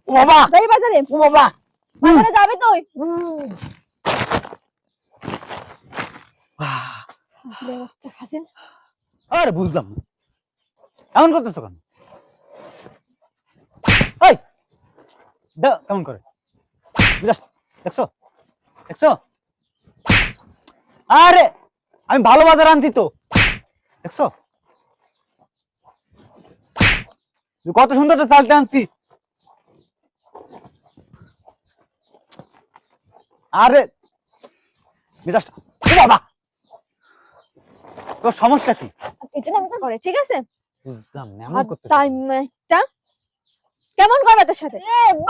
ও বাবা যাই বাজারে। ও বাবা বাজারে যাবি তুই? ফাজিলের বাচ্চা ফাজিল। আরে বুঝলাম না, এমন করতেছো কেন? এই কেমন করে Just দেখছো দেখছো? আরে আমি ভালো বাজার আনছি তো, দেখছো কত সুন্দর একটা চালটা আনছি। আরে মেজাজটা বাবা, তোর সমস্যা কি? এটা না মিস করে, ঠিক আছে? বুঝলাম না, এমন করতেছো টাইমটা কেমন করবে তোর সাথে?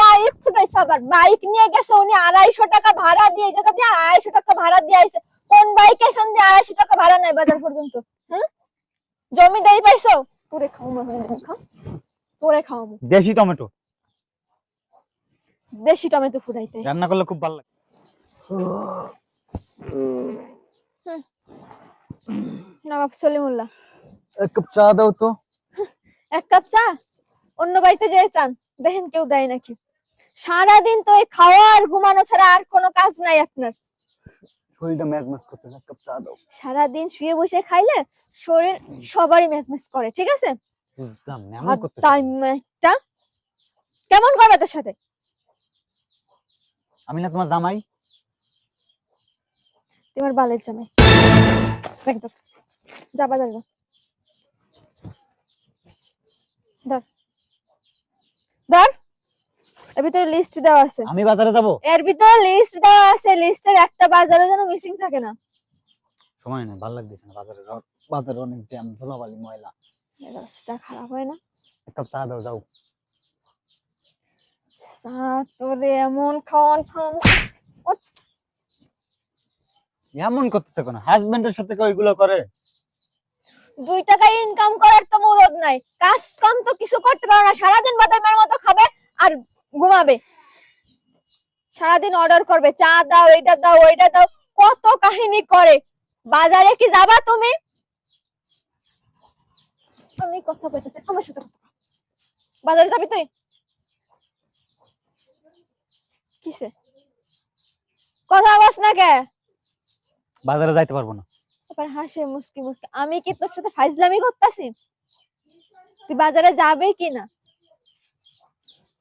বাইক ফুটাইছে আবার। বাইক নিয়ে গেছে উনি 250 টাকা ভাড়া দিয়ে, এই জায়গা দিয়ে 250 টাকা ভাড়া দিয়ে আইছে। কোন বাইক এখান দিয়ে 250 টাকা ভাড়া নেয় বাজার পর্যন্ত? হ্যাঁ, জমি দেই পাইছো? তোরে খাওয়াবো, খা তোরে খাওয়াবো। দেশি টমেটো দেশি টমেটো ফুটাইতে রান্না করলে খুব ভালো লাগে। নবাব সলিমুল্লাহ, এক কাপ চা দাও তো। এক কাপ চা অন্য বাড়িতে যেয়ে চান, দেখেন কেউ দেয় নাকি। সারাদিন তো এই খাওয়া আর ঘুমানো ছাড়া আর কোনো কাজ নাই আপনার। শরীরটা ম্যাজম্যাজ করতে, এক কাপ চা দাও। সারাদিন শুয়ে বসে খাইলে শরীর সবারই ম্যাজম্যাজ করে, ঠিক আছে? বুঝলাম না, এমন করতেছো টাইমটা কেমন করবে তোর সাথে? আমি না তোমার জামাই? তোমার বালের জামাই। একদম যা বাজার যা, ধর ধর। এর ভিতরে লিস্ট দেওয়া আছে। আমি বাজারে যাব? এর ভিতরে লিস্ট দেওয়া আছে, লিস্টের একটা বাজারও যেন মিসিং থাকে না। সময় নেই, ভালো লাগতেছে না বাজারে যাওয়ার, বাজারে অনেক জ্যাম, ধুলাবালি, ময়লা। মেজাজটা খারাপ হয় না? এক কাপ চা দাও, যাও। তোরে এমন খাওয়ান খাওয়ান। এমন করতেছে কেন? হাজবেন্ডের সাথে কেউ এগুলো করে? 2 টাকা ইনকাম করার তো মুরদ নাই, কাজ কাম তো কিছু করতে পারো না। সারাদিন বাদামের মতো খাবে আর ঘুমাবে। সারাদিন অর্ডার করবে, চা দাও, এটা দাও, ওইটা দাও, কত কাহিনী করে। বাজারে কি যাবা তুমি? আমি কথা বলতেছি, আমার সাথে কথা বল। বাজারে যাবি তুই? কিসে কথা বস না কে? বাজারে যাইতে পারবো না। তারপর হাসে মুস্কি মুস্কি। আমি কি তোর সাথে ফাইজলামি করতেছি? তুই বাজারে যাবে কি না?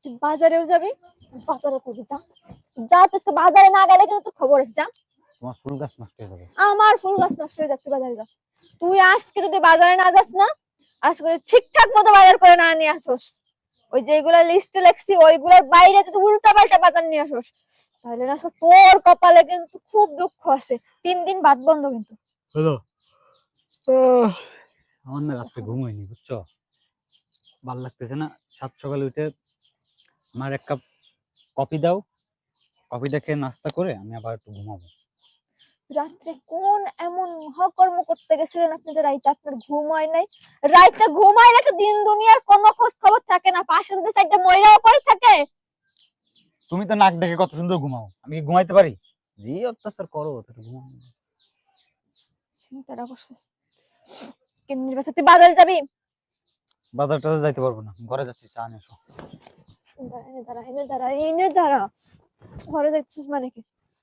তুই বাজারেও যাবি, বাজারে করবি, যা যা। তুই বাজারে না গেলে কিন্তু তোর খবর আছে, যা। তোমার ফুল গাছ নষ্ট হয়ে যাবে। আমার ফুল গাছ নষ্ট হয়ে যাচ্ছে, বাজারে যা। তুই আজকে যদি বাজারে না যাস না, আজকে ঠিকঠাক মতো বাজার করে না নিয়ে আসোস, ওই যেগুলা লিস্টে লেখছি ওইগুলোর বাইরে যদি উল্টা পাল্টা বাজার নিয়ে আসোস, তাহলে না তোর কপালে কিন্তু খুব দুঃখ আছে। 3 দিন বাদ বন্ধ কিন্তু। হ্যালো, আমার না রাত্রে ঘুম হয়নি, বুঝছো? ভাল লাগতেছে না। সাত সকালে উঠে আমার এক কাপ কফি দাও, কফিটা খেয়ে নাস্তা করে আমি আবার একটু ঘুমাবো। রাত্রে কোন এমন মহাকর্ম করতে গেছিলেন আপনি যে রাইতে আপনার ঘুম হয় নাই? রাইতে ঘুমায় রাখে দিন দুনিয়ার কোনো খোঁজ খবর থাকে না, পাশে যদি সাইডে ময়রাও পড়ে থাকে। তুমি তো নাক ডেকে কত সুন্দর ঘুমাও, আমি কি ঘুমাইতে পারি? জি অত্যাচার করো, একটু ঘুমাও। চিন্তাটা করছিস কেমনি বাসা? তুই বাজারে যাবি? বাজারটা যাইতে পারবো না, ঘরে যাচ্ছি, চা নিয়ে এসো। এনে দাঁড়া, এনে দাঁড়া, এনে দাঁড়া। ঘরে যাচ্ছিস মানে কি?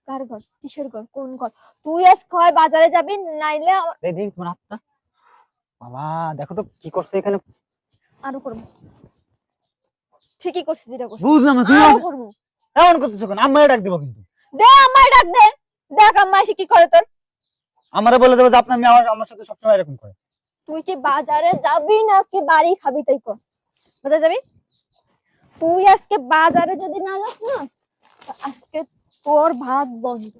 কার ঘর? কিসের ঘর? কোন ঘর? তুই আজ কয় বাজারে যাবি, নাইলে দেখ তোমার হাতটা, বাবা দেখো তো কি করছে এখানে। আরো করবো। ঠিকই করছিস যেটা করছিস, বুঝলাম না, তুমি আরো করবো। এমন করতেছো কেন? আম্মারে ডাক দিব কিন্তু। দে আমায় ডাক দে, দেখ আম্মা এসে কি করে তোর। আমারে বলে দেবো যে আপনার মেয়ে আমার সাথে সবসময় এরকম করে। তুই কি বাজারে যাবি নাকি বাড়ি খাবি? তাই কর, বাজারে যাবি? তুই আজকে বাজারে যদি না যাস না, আজকে তোর ভাত বন্ধ।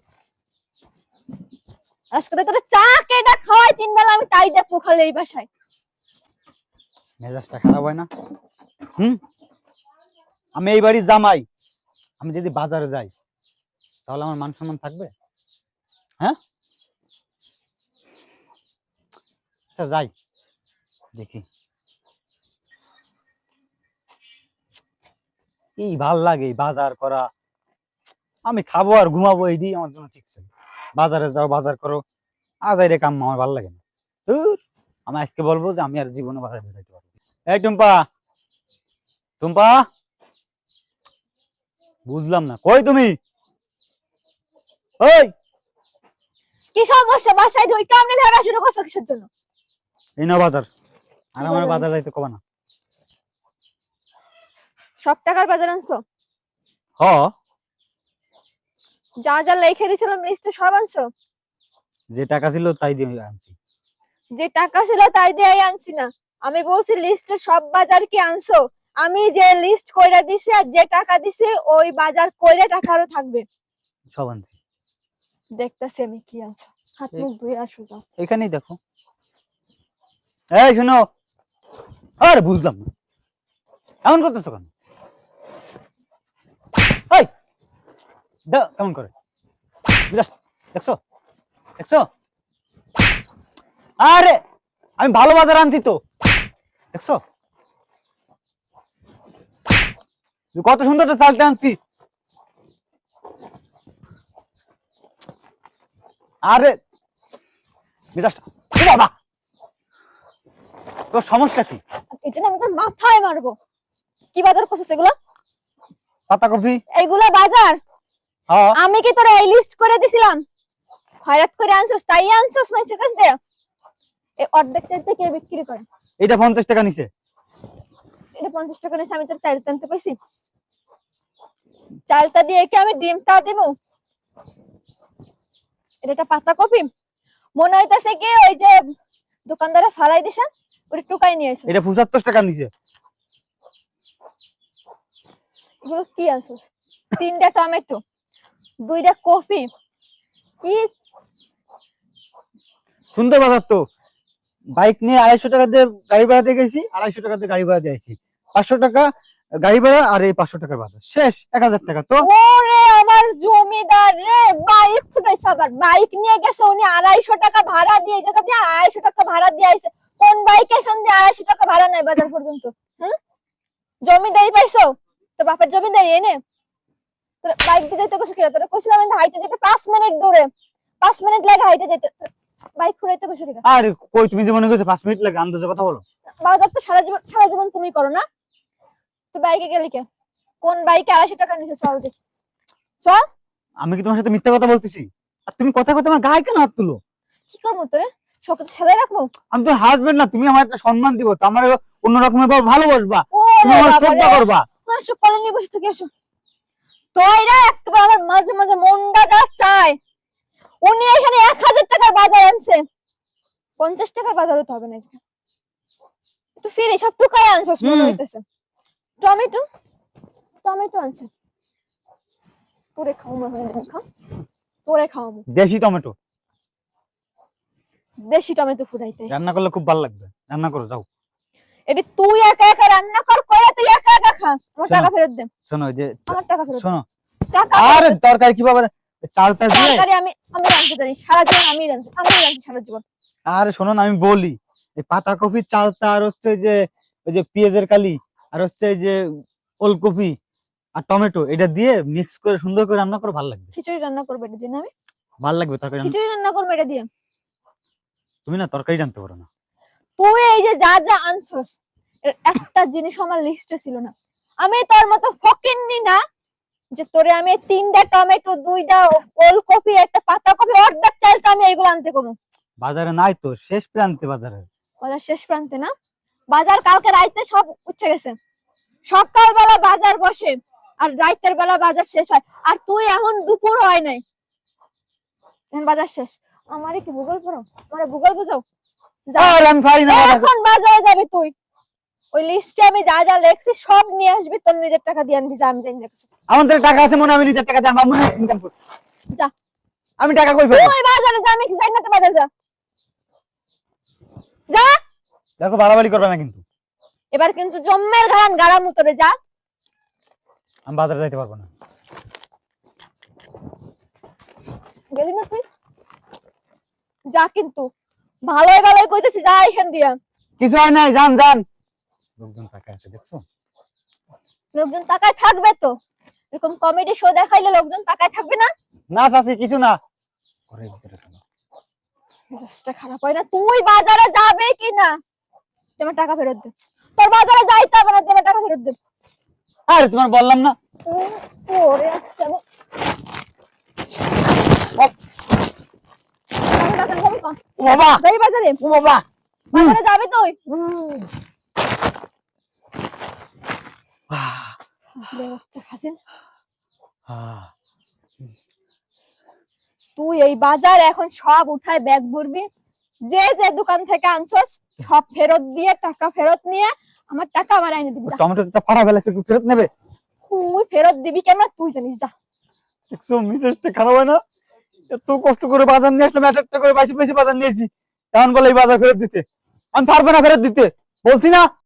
আজকে তো তোর চা কেটা খাওয়াই 3 বেলা, আমি তাই দেখবো খালি এই বাসায়। মেজাজটা খারাপ হয় না? আমি এই বাড়ির জামাই, আমি যদি বাজারে যাই তাহলে আমার মান সম্মান থাকবে? হ্যাঁ, আচ্ছা যাই, দেখি। এই ভাল লাগে এই বাজার করা, আমি খাবো আর ঘুমাবো, এইটাই আমার জন্য ঠিক ছিল। বাজারে যাও, বাজার করো, আজ এই কাম আমার ভালো লাগে না। আমি আজকে বলবো যে আমি আর জীবনে বাজারে যাইতে পারবো না। এই টুম্পা, টুম্পা, বুঝলাম না, কই তুমি? ওই কি সমস্যা? বাসায় ঢুকে আপনি ভেবে শুরু করছো কিসের জন্য? এই না বাজার। আর কি আমার বাজার বাজার আনছো? যাইতে কবা না। সব টাকার বাজার আনছো? হ, যা যা লিখে দিয়েছিলাম লিস্টে সব আনছো? যে টাকা ছিল তাই দিয়ে আনছি। যে টাকা ছিল তাই দিয়ে আনছি না, আমি বলছি লিস্টের সব বাজার কি আনছো? আমি যে লিস্ট কইরা দিছি আর যে টাকা দিছি ওই বাজার কইরা টাকা আরো থাকবে। সব আনছি। দেখতেছি আমি কি আনছো। হাত মুখ ধুয়ে আসো যাও। এখানেই দেখো। এই শোনো, আরে বুঝলাম না, এমন করতেছো কেন? এই কেমন করে Just দেখছো দেখছো? আরে আমি ভালো বাজার আনছি তো, দেখছো কত সুন্দর একটা চালতে আনছি। আরে মেজাজটা, এ বাবা, তোর সমস্যা কি? এটা না আমি তোর মাথায় মারবো। কি বাজার করছিস এগুলো? পাতাকপি। এইগুলো বাজার? হ্যাঁ, আমি কি তোরা এই লিস্ট করে দিছিলাম? খয়রাত করে আনছস তাই আনছস মানুষের কাছ দিয়ে? এই অর্ধেক চাইতে কে বিক্রি করে? এটা 50 টাকা নিছে। এটা 50 টাকা নিছে, আমি তোর চাল আনতে পাইছি? চালটা দিয়ে কি আমি ডিমটা দিমু? এটা একটা পাতাকপি মনে হইতাছে কি ওই যে দোকানদারে ফালাই দিছে ওটা টুকাই নিয়ে এসে। এটা 75 টাকা নিছে। এগুলো কি আনছস? 3টা টমেটো, 2টা কফি, কি সুন্দর বাজার তো। বাইক নিয়ে 250 টাকা দিয়ে গাড়ি ভাড়া দিয়ে গেছি, 250 টাকা দিয়ে গাড়ি ভাড়া দিয়ে আইছি। 500 টাকা গাড়ি ভাড়া আর এই 500 টাকার বাজার শেষ, 1000 টাকা তো। ওরে আমার জমিদার রে, বাইক ছুটাইছে আবার। বাইক নিয়ে গেছে উনি 250 টাকা ভাড়া দিয়ে, এই জায়গা দিয়ে 250 টাকা ভাড়া দিয়ে আইছে। কোন বাইক এখান দিয়ে 250 টাকা ভাড়া নেয় বাজার পর্যন্ত? হুম, জমিদারি পাইছো? তো বাপের জমিদারি এনে তোর বাইক দিয়ে যেতে কইছ কি? তোর কইছিলাম আমি হাইটে যেতে 5 মিনিট দূরে, 5 মিনিট লাগে হাইটে যেতে। বাইক ঘুরাইতে কইছ কি? আরে কই, তুমি যে মনে করছো 5 মিনিট লাগে, আন্দাজে কথা বলো। বাজার তো সারা জীবন তুমি করো না? তো বাইকে গেলি কে? কোন বাইকে 250 টাকা নিছে? চল দেখি, চল। আমি কি তোমার সাথে মিথ্যা কথা বলতেছি? আর তুমি কথা কথা আমার গায়ে কেন হাত তুলো? কি করবো তোরে? শক্ত সাজাই রাখবো? আমি তো হাজবেন্ড না, তুমি আমার একটা সম্মান দিব তো, আমার অন্য রকমের ভালোবাসবা, তুমি ওরে আমার বাবা শ্রদ্ধা রে, করবা। আসো কলে নিয়ে বসে থেকে আসো। তোরা একবার আমার মাঝে মাঝে মনটা যা চায়। উনি এখানে 1000 টাকার বাজার আনছে, 50 টাকার বাজার হতে হবে না আজকে। তো ফিরে সব টুকাই আনছস মনে হইতেছে। টমেটো, টমেটো আনছে। তোরে খাওয়াবো, খা, তোরে খাওয়াবো। দেশি টমেটো দেশি টমেটো ফুটাইতে রান্না করলে খুব ভালো লাগবে, রান্না করো যাও। এটি তুই একা একা রান্না করে তুই একা একা খা। আমার টাকা ফেরত দে। শোনো যে, আমার টাকা ফেরত দে। শোনো, টাকা আরে ফেরত দে। তরকারি কিভাবে চালটা দিয়ে। তরকারি আমি আমি রাঁধতে জানি, সারা জীবন আমি রাঁধছি সারা জীবন। আরে শোনো না, আমি বলি, এই পাতাকপির চালটা আর হচ্ছে ওই যে পেঁয়াজের কালি আর হচ্ছে এই যে ওলকপি আর টমেটো, এটা দিয়ে মিক্স করে সুন্দর করে রান্না করে ভালো লাগবে। খিচুড়ি রান্না করবে এটা দিয়ে না? আমি ভালো লাগবে তরকারি খিচুড়ি রান্না করবো এটা দিয়ে। তুমি না তরকারি জানতে পারো না। তুই এই যে যা যা আনছস এর একটা জিনিস আমার লিস্টে ছিল না। আমি তোর মতো ফকিন্নি না যে তোরে আমি 3টা টমেটো, 2টা ওলকপি, একটা পাতাকপি, অর্ধেক চালটা আমি এগুলো আনতে কমু। বাজারে নাই তো, শেষ প্রান্তে বাজারে। বাজার শেষ প্রান্তে না? বাজার কালকে রাইতে সব উঠে গেছে। সকালবেলা বাজার বসে আর রাইতের বেলা বাজার শেষ হয়। আর তুই এখন দুপুর হয় নাই, এখন বাজার শেষ। আমারে কি ভূগোল পড়ো? আমারে ভূগোল বুঝাও। যা, আর আমি পারি না বাজার। এখন বাজারে যাবে তুই। ওই লিস্টে আমি যা যা লেখছি সব নিয়ে আসবি, তোর নিজের টাকা দিয়ে আনবি। যা, আমি জানি না কিছু। আমাদের টাকা আছে মনে হয়, আমি নিজের টাকা দিয়ে আমার মনে হয় ইনকাম করি। যা, আমি টাকা কই পাবো? তুই বাজারে যা, আমি কি জানি না? তো বাজারে যা, যা। দেখো বাড়াবাড়ি করবে না কিন্তু। এবার কিন্তু জম্মের ঘাড়ান গাড়াম উতরে যা। আমি বাজারে যাইতে পারবো না। গেলি না তুই? যা, কিন্তু ভালোই ভালোই কইতেছি, যা এখান দিয়া। কিছু হয় নাই, যান যান। লোকজন টাকা আছে দেখছো? লোকজন তাকায় থাকবে তো। এরকম কমেডি শো দেখাইলে লোকজন তাকায় থাকবে না? না চাচি কিছু না। ঘরের ভিতরে শোনো। মেজাজটা খারাপ হয় না? তুই বাজারে যাবে কি না? তোমার টাকা ফেরত দে। তোর বাজারে যাইতে হবে না, তোমার টাকা ফেরত দে। আরে তোমার বললাম না ওরে আজকে আমি বাজার যাবি কখন? ও বাবা, যাবি বাজারে? ও বাবা। বাজারে যাবি তুই? ফাজিলের বাচ্চা ফাজিল। তুই এই বাজার এখন সব উঠায় ব্যাগ ভরবি, যে যে দোকান থেকে আনছস সব ফেরত দিয়ে টাকা ফেরত নিয়ে আমার টাকা আমার এনে দিবি। যা। টমেটোটা ফাটা ফেলে একটু ফেরত নেবে? তুই ফেরত দিবি কেন তুই জানিস। যা। একশো মিসেসটা খারাপ হয় না? এত কষ্ট করে বাজার নিয়ে আসলাম, একটা করে বাইশে বাইশে বাজার নিয়েছি, এখন বলে এই বাজার ফেরত দিতে। আমি পারবো না ফেরত দিতে, বলছি না।